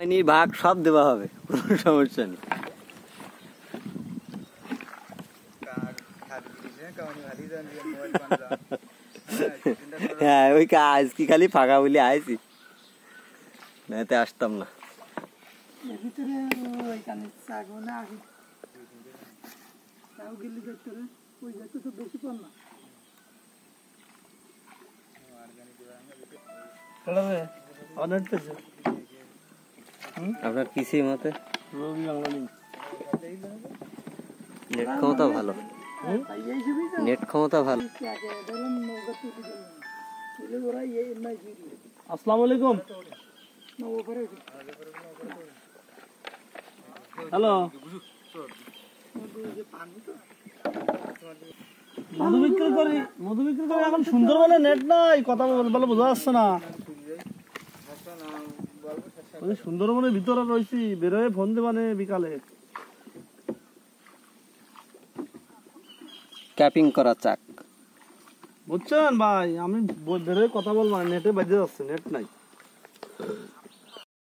ভাগ সব দেওয়া হবে, কোনো সমস্যা নেই। হ্যাঁ ওই আজ কি খালি ফাঁকা বলে আইছি, নাতে আসতাম না। আপনার কিসে মতে নেট ক্ষমতা ভালো, নেট ক্ষমতা ভালো। আসসালামু আলাইকুম। হ্যালো, মধু বিক্রি করি এখন সুন্দরবনে নেট নাই, কথা বলে বোঝা যাচ্ছে না। সুন্দরবনের ভিতরে রয়েছি, বেরোয় ফোন দেবানে বিকালে। ক্যাপিং করা চাক বুঝছেন ভাই, আমি বেরোয় কথা বলবো, নেটে বাজে যাচ্ছে, নেট নাই।